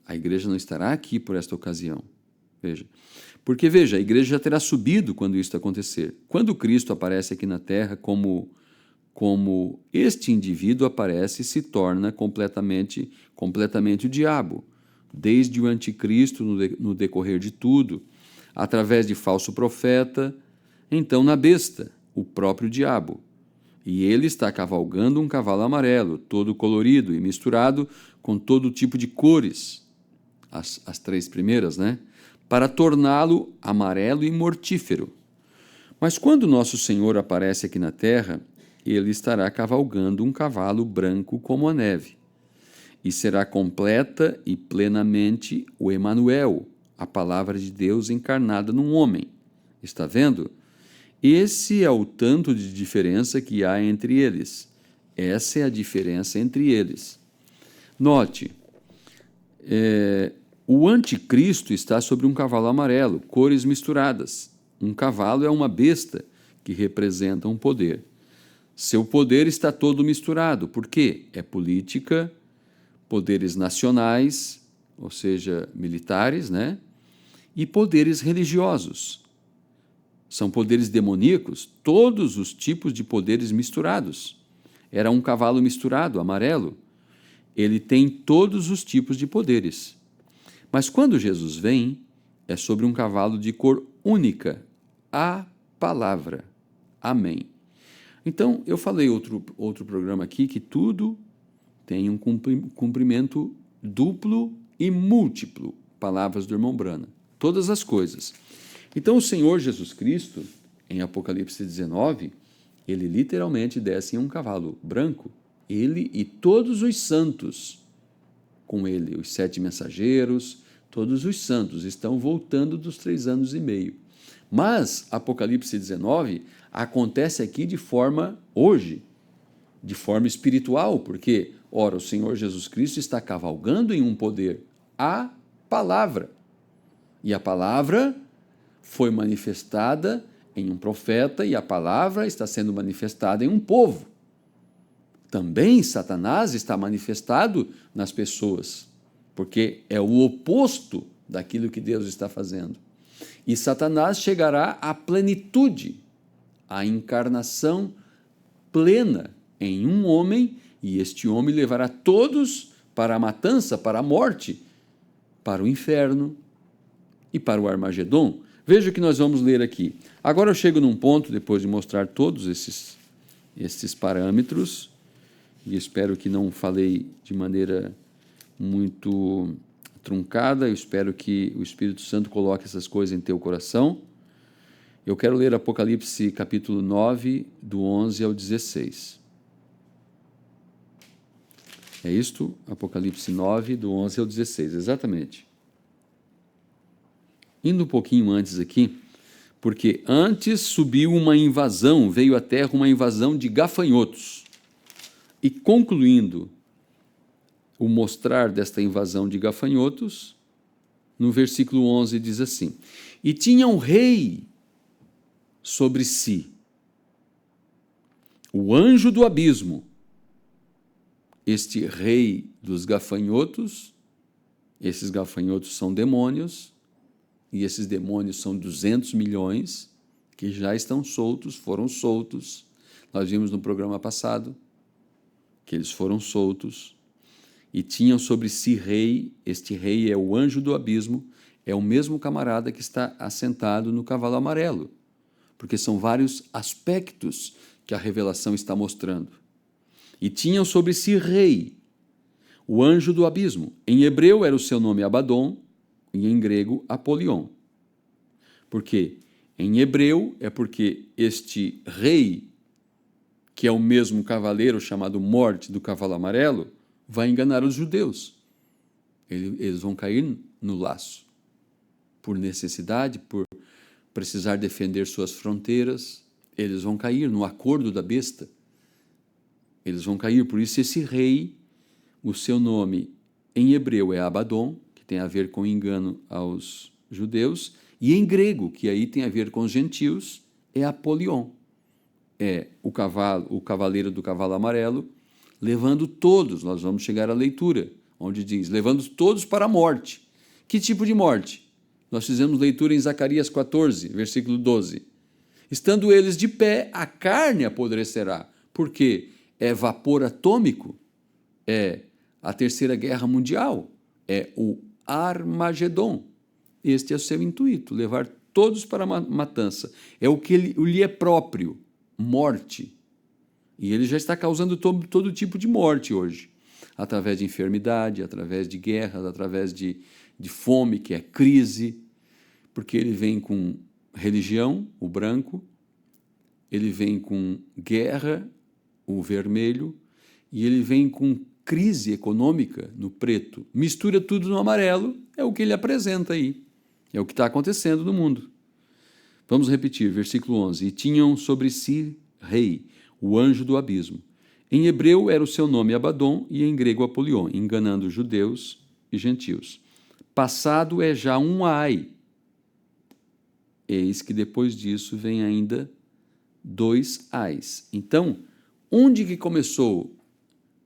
A igreja não estará aqui por esta ocasião. Veja. Porque, veja, a igreja já terá subido quando isto acontecer. Quando Cristo aparece aqui na terra como este indivíduo aparece e se torna completamente o diabo, desde o anticristo no decorrer de tudo, através de falso profeta, então na besta, o próprio diabo. E ele está cavalgando um cavalo amarelo, todo colorido e misturado com todo tipo de cores, as três primeiras, né? Para torná-lo amarelo e mortífero. Mas quando nosso Senhor aparece aqui na terra, ele estará cavalgando um cavalo branco como a neve, e será completa e plenamente o Emanuel, a palavra de Deus encarnada num homem. Está vendo? Esse é o tanto de diferença que há entre eles. Essa é a diferença entre eles. Note, o anticristo está sobre um cavalo amarelo, cores misturadas. Um cavalo é uma besta que representa um poder. Seu poder está todo misturado. Por quê? É política, poderes nacionais, ou seja, militares, né? E poderes religiosos. São poderes demoníacos, todos os tipos de poderes misturados. Era um cavalo misturado, amarelo. Ele tem todos os tipos de poderes. Mas quando Jesus vem, é sobre um cavalo de cor única, a palavra. Amém. Então, eu falei outro programa aqui que tudo tem um cumprimento duplo e múltiplo, palavras do irmão Branham, todas as coisas. Então, o Senhor Jesus Cristo, em Apocalipse 19, ele literalmente desce em um cavalo branco, ele e todos os santos com ele, os 7 mensageiros, todos os santos estão voltando dos 3 anos e meio. Mas Apocalipse 19 acontece aqui hoje, de forma espiritual, porque, ora, o Senhor Jesus Cristo está cavalgando em um poder, a palavra. E a palavra foi manifestada em um profeta e a palavra está sendo manifestada em um povo. Também Satanás está manifestado nas pessoas, porque é o oposto daquilo que Deus está fazendo. E Satanás chegará à plenitude, à encarnação plena em um homem, e este homem levará todos para a matança, para a morte, para o inferno e para o Armagedon. Veja o que nós vamos ler aqui. Agora eu chego num ponto, depois de mostrar todos esses parâmetros, e espero que não falei de maneira muito truncada, eu espero que o Espírito Santo coloque essas coisas em teu coração. Eu quero ler Apocalipse capítulo 9, do 11 ao 16. É isto? Apocalipse 9, do 11 ao 16, exatamente. Indo um pouquinho antes aqui, porque antes subiu uma invasão, veio à terra uma invasão de gafanhotos. E concluindo o mostrar desta invasão de gafanhotos, no versículo 11 diz assim: e tinha um rei sobre si, o anjo do abismo. Este rei dos gafanhotos, esses gafanhotos são demônios, e esses demônios são 200 milhões, que já estão soltos, foram soltos. Nós vimos no programa passado que eles foram soltos, e tinham sobre si rei. Este rei é o anjo do abismo, é o mesmo camarada que está assentado no cavalo amarelo, porque são vários aspectos que a revelação está mostrando. E tinham sobre si rei, o anjo do abismo. Em hebreu era o seu nome Abaddon, e em grego Apolion. Por quê? Em hebreu é porque este rei, que é o mesmo cavaleiro chamado Morte do cavalo amarelo, vai enganar os judeus. Eles vão cair no laço, por necessidade, por precisar defender suas fronteiras. Eles vão cair no acordo da besta. Eles vão cair. Por isso esse rei, o seu nome em hebreu é Abaddon, que tem a ver com engano aos judeus, e em grego, que aí tem a ver com os gentios, é Apolion. É o cavaleiro do cavalo amarelo, levando todos, nós vamos chegar à leitura, onde diz, levando todos para a morte. Que tipo de morte? Nós fizemos leitura em Zacarias 14, versículo 12. Estando eles de pé, a carne apodrecerá. Por quê? É vapor atômico, é a Terceira Guerra Mundial, é o Armagedon. Este é o seu intuito, levar todos para a matança. É o que lhe é próprio, morte. E ele já está causando todo tipo de morte hoje, através de enfermidade, através de guerras, através de fome, que é crise, porque ele vem com religião, o branco, ele vem com guerra, o vermelho, e ele vem com crise econômica, no preto. Mistura tudo no amarelo, é o que ele apresenta aí. É o que está acontecendo no mundo. Vamos repetir, versículo 11. E tinham sobre si rei, o anjo do abismo. Em hebreu era o seu nome Abaddon e em grego Apolion, enganando judeus e gentios. Passado é já um ai. Eis que depois disso vem ainda 2 ais. Então, onde que começou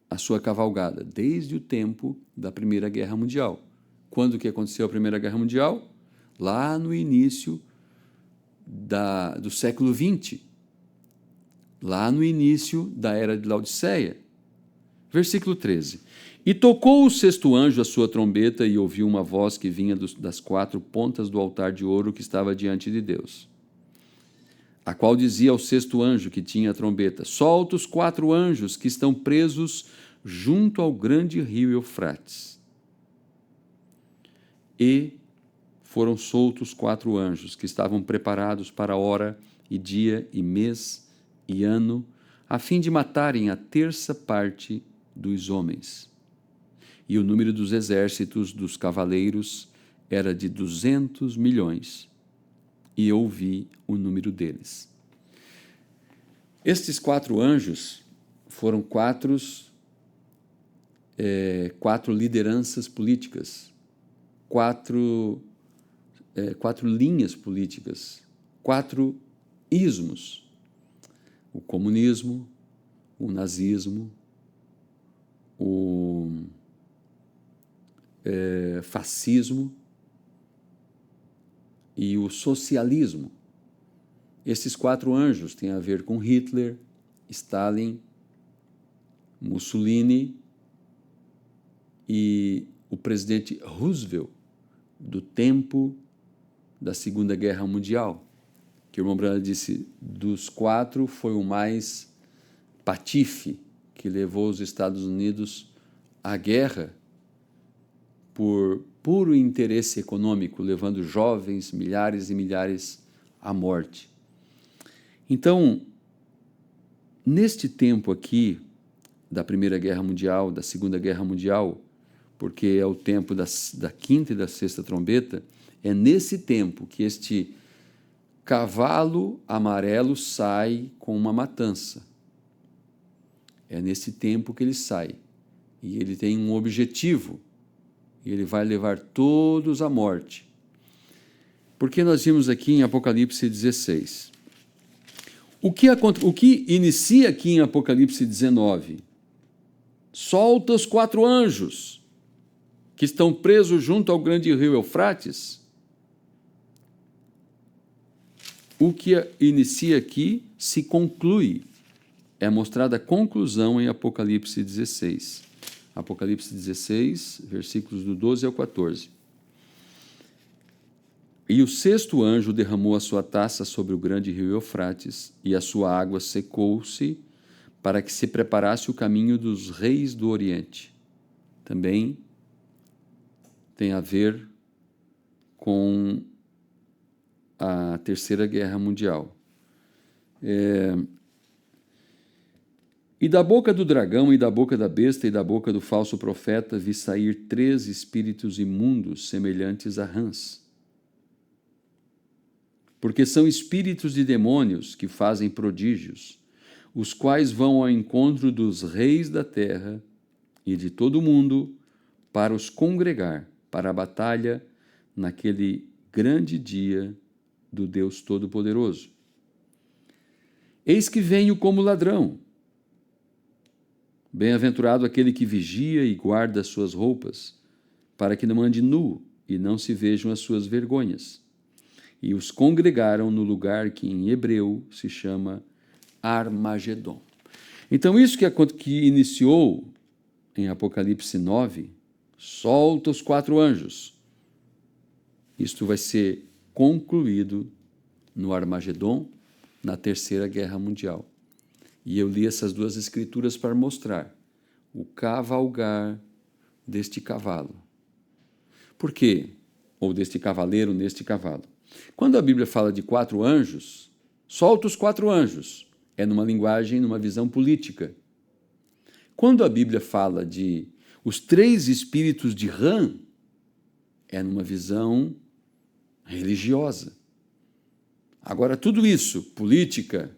a sua cavalgada? Desde o tempo da Primeira Guerra Mundial. Quando que aconteceu a Primeira Guerra Mundial? Lá no início do século XX, lá no início da era de Laodiceia. Versículo 13. E tocou o sexto anjo a sua trombeta e ouviu uma voz que vinha das 4 pontas do altar de ouro que estava diante de Deus, a qual dizia ao sexto anjo que tinha a trombeta: solta os 4 anjos que estão presos junto ao grande rio Eufrates. E foram soltos 4 anjos que estavam preparados para hora e dia e mês e ano, a fim de matarem a 1/3 parte dos homens. E o número dos exércitos dos cavaleiros era de 200 milhões. E eu vi o número deles. Estes 4 anjos foram 4 lideranças políticas, 4 linhas políticas, 4 ismos: o comunismo, o nazismo, o fascismo e o socialismo. Esses 4 anjos têm a ver com Hitler, Stalin, Mussolini e o presidente Roosevelt, do tempo da Segunda Guerra Mundial, que o irmão Branham disse, dos 4 foi o mais patife, que levou os Estados Unidos à guerra por puro interesse econômico, levando jovens, milhares e milhares à morte. Então, neste tempo aqui da Primeira Guerra Mundial, da Segunda Guerra Mundial, porque é o tempo da 5ª e da 6ª trombeta, é nesse tempo que este cavalo amarelo sai com uma matança. É nesse tempo que ele sai. E ele tem um objetivo. E ele vai levar todos à morte. Porque nós vimos aqui em Apocalipse 16. O que inicia aqui em Apocalipse 19? Solta os 4 anjos que estão presos junto ao grande rio Eufrates. O que inicia aqui se conclui. É mostrada a conclusão em Apocalipse 16. Apocalipse 16, versículos do 12 ao 14. E o 6º anjo derramou a sua taça sobre o grande rio Eufrates, e a sua água secou-se para que se preparasse o caminho dos reis do Oriente. Também tem a ver com a Terceira Guerra Mundial. E da boca do dragão, e da boca da besta, e da boca do falso profeta, vi sair 3 espíritos imundos, semelhantes a rãs. Porque são espíritos de demônios que fazem prodígios, os quais vão ao encontro dos reis da terra e de todo o mundo, para os congregar para a batalha naquele grande dia do Deus Todo-Poderoso. Eis que venho como ladrão. Bem-aventurado aquele que vigia e guarda as suas roupas, para que não ande nu e não se vejam as suas vergonhas. E os congregaram no lugar que em hebreu se chama Armagedon. Então, isso que iniciou em Apocalipse 9, solta os 4 anjos. Isto vai ser concluído no Armagedon, na Terceira Guerra Mundial. E eu li essas 2 escrituras para mostrar o cavalgar deste cavalo. Por quê? Ou deste cavaleiro neste cavalo. Quando a Bíblia fala de 4 anjos, solta os 4 anjos. É numa linguagem, numa visão política. Quando a Bíblia fala de os 3 espíritos de rã, é numa visão religiosa. Agora, tudo isso, política,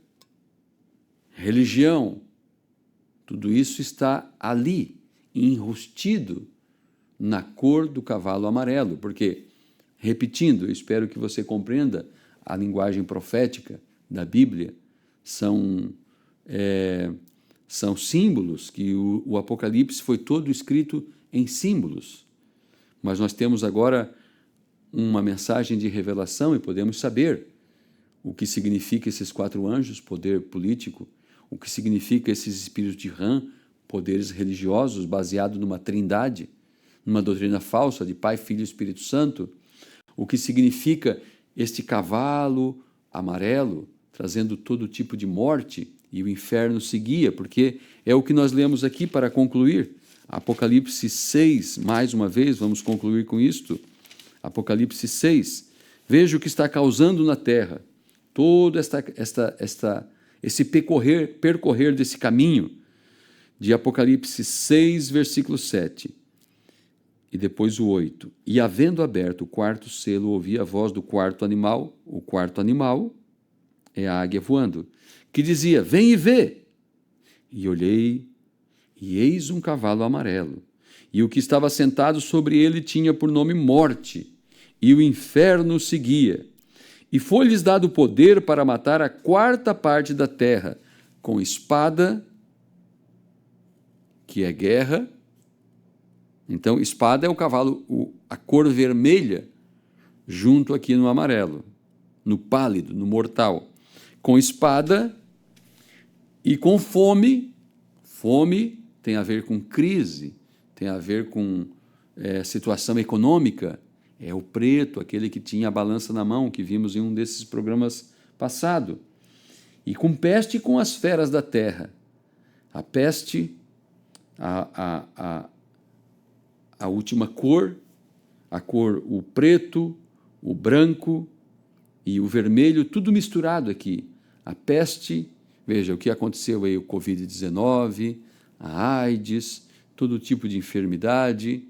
religião, tudo isso está ali, enrustido na cor do cavalo amarelo, porque, repetindo, eu espero que você compreenda a linguagem profética da Bíblia, são símbolos, que o Apocalipse foi todo escrito em símbolos, mas nós temos agora uma mensagem de revelação e podemos saber o que significa esses 4 anjos, poder político, o que significa esses espíritos de rã, poderes religiosos, baseados numa trindade, numa doutrina falsa de Pai, Filho e Espírito Santo, o que significa este cavalo amarelo, trazendo todo tipo de morte, e o inferno seguia, porque é o que nós lemos aqui para concluir. Apocalipse 6, mais uma vez, vamos concluir com isto. Apocalipse 6, veja o que está causando na terra, todo esse percorrer desse caminho, de Apocalipse 6, versículo 7, e depois o 8. E havendo aberto o 4º selo, ouvi a voz do 4º animal, o 4º animal é a águia voando, que dizia, vem e vê. E olhei, e eis um cavalo amarelo, e o que estava sentado sobre ele tinha por nome Morte, e o inferno o seguia. E foi-lhes dado poder para matar a 4ª parte da terra, com espada, que é guerra. Então, espada é o cavalo, a cor vermelha, junto aqui no amarelo, no pálido, no mortal. Com espada e com fome. Fome tem a ver com crise, tem a ver com situação econômica. É o preto, aquele que tinha a balança na mão, que vimos em um desses programas passado. E com peste e com as feras da terra. A peste, a última cor, o preto, o branco e o vermelho, tudo misturado aqui. A peste, veja o que aconteceu aí, o Covid-19, a AIDS, todo tipo de enfermidade,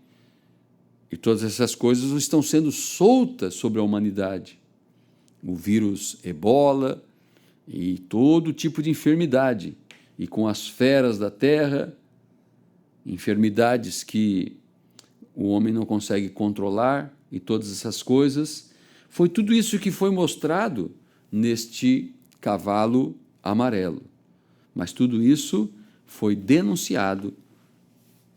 e todas essas coisas estão sendo soltas sobre a humanidade. O vírus Ebola e todo tipo de enfermidade. E com as feras da terra, enfermidades que o homem não consegue controlar e todas essas coisas. Foi tudo isso que foi mostrado neste cavalo amarelo. Mas tudo isso foi denunciado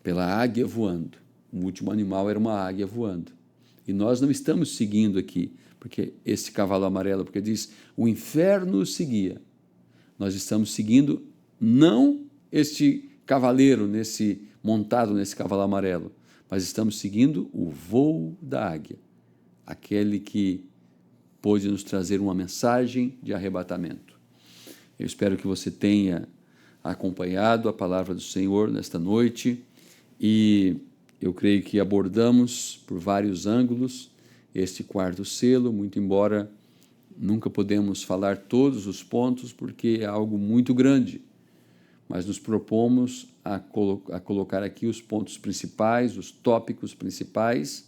pela águia voando. O último animal era uma águia voando. E nós não estamos seguindo aqui, porque esse cavalo amarelo, porque diz, o inferno seguia. Nós estamos seguindo não este cavaleiro montado nesse cavalo amarelo, mas estamos seguindo o voo da águia, aquele que pôde nos trazer uma mensagem de arrebatamento. Eu espero que você tenha acompanhado a palavra do Senhor nesta noite e eu creio que abordamos por vários ângulos este quarto selo, muito embora nunca podemos falar todos os pontos porque é algo muito grande, mas nos propomos a colocar aqui os pontos principais, os tópicos principais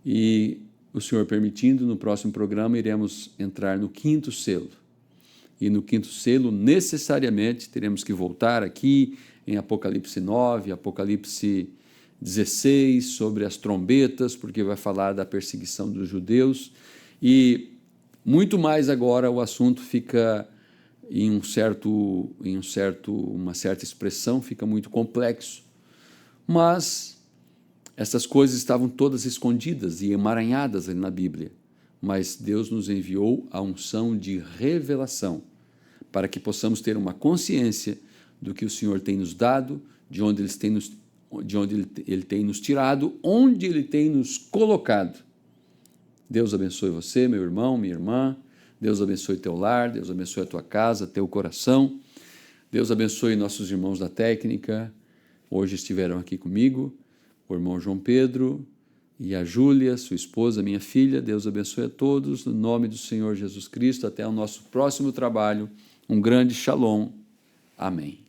e, o Senhor permitindo, no próximo programa iremos entrar no quinto selo. E no quinto selo, necessariamente, teremos que voltar aqui em Apocalipse 9, Apocalipse 16, sobre as trombetas, porque vai falar da perseguição dos judeus. E muito mais agora o assunto fica uma certa expressão, fica muito complexo. Mas essas coisas estavam todas escondidas e emaranhadas ali na Bíblia. Mas Deus nos enviou a unção de revelação, para que possamos ter uma consciência do que o Senhor tem nos dado, de onde Ele tem nos tirado, onde Ele tem nos colocado. Deus abençoe você, meu irmão, minha irmã. Deus abençoe teu lar, Deus abençoe a tua casa, teu coração. Deus abençoe nossos irmãos da técnica. Hoje estiveram aqui comigo, o irmão João Pedro e a Júlia, sua esposa, minha filha. Deus abençoe a todos, no nome do Senhor Jesus Cristo. Até o nosso próximo trabalho. Um grande shalom. Amém.